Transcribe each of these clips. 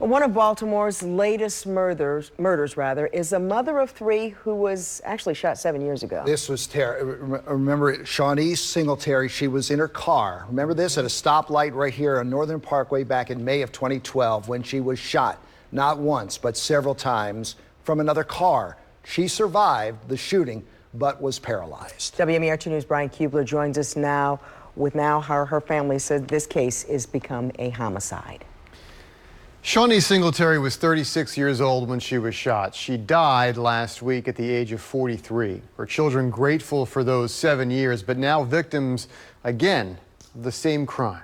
One of Baltimore's latest murders is a mother of three who was actually shot 7 years ago. This was remember Shawnee Singletary, she was in her car. Remember this at a stoplight right here on Northern Parkway back in May of 2012 when she was shot, not once, but several times from another car. She survived the shooting, but was paralyzed. WMAR 2 News' Brian Kubler joins us now with how her family said this case has become a homicide. Shawnee Singletary was 36 years old when she was shot. She died last week at the age of 43. Her children grateful for those 7 years, but now victims again of the same crime.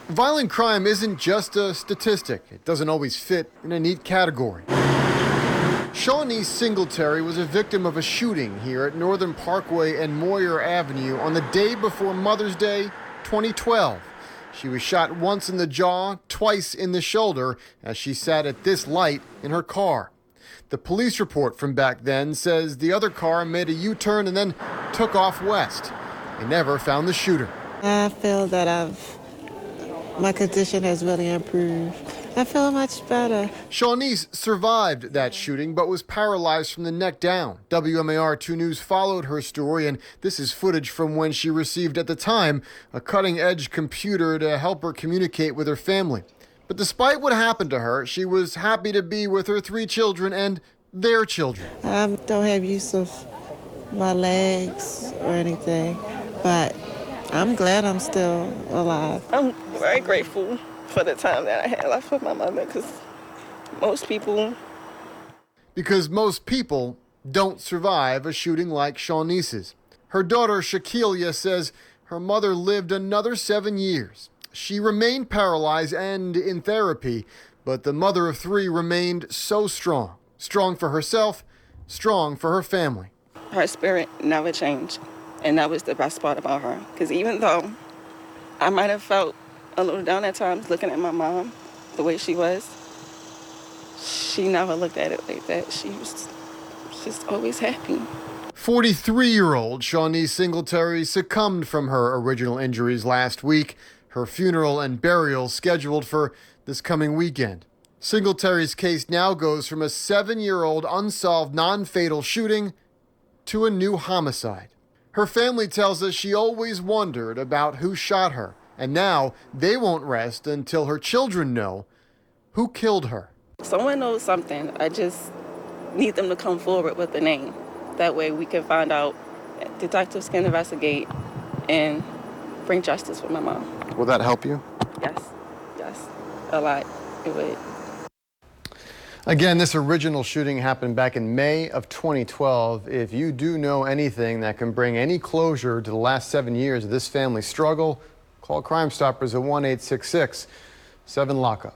Violent crime isn't just a statistic. It doesn't always fit in a neat category. Shawnee Singletary was a victim of a shooting here at Northern Parkway and Moyer Avenue on the day before Mother's Day 2012. She was shot once in the jaw, twice in the shoulder, as she sat at this light in her car. The police report from back then says the other car made a U-turn and then took off west. They never found the shooter. I feel that my condition has really improved. I feel much better. Shawnee survived that shooting, but was paralyzed from the neck down. WMAR 2 News followed her story, and this is footage from when she received, at the time, a cutting-edge computer to help her communicate with her family. But despite what happened to her, she was happy to be with her 3 children and their children. I don't have use of my legs or anything, but I'm glad I'm still alive. I'm very grateful for the time that I had left with my mother, because most people don't survive a shooting like Shawnee's. Her daughter Shaquilia says her mother lived another 7 years. She remained paralyzed and in therapy, but the mother of 3 remained so strong. Strong for herself, strong for her family. Her spirit never changed, and that was the best part about her, because even though I might have felt a little down at times looking at my mom the way she was, she never looked at it like that. She was just always happy. 43-year-old Shawnee Singletary succumbed from her original injuries last week. Her funeral and burial scheduled for this coming weekend. Singletary's case now goes from a 7-year-old unsolved non-fatal shooting to a new homicide. Her family tells us she always wondered about who shot her, and now they won't rest until her children know who killed her. Someone knows something. I just need them to come forward with the name. That way we can find out, detectives can investigate and bring justice for my mom. Will that help you? Yes, a lot. It would. Again, this original shooting happened back in May of 2012. If you do know anything that can bring any closure to the last 7 years of this family's struggle, call Crime Stoppers at 1-866-7-LOCK-UP.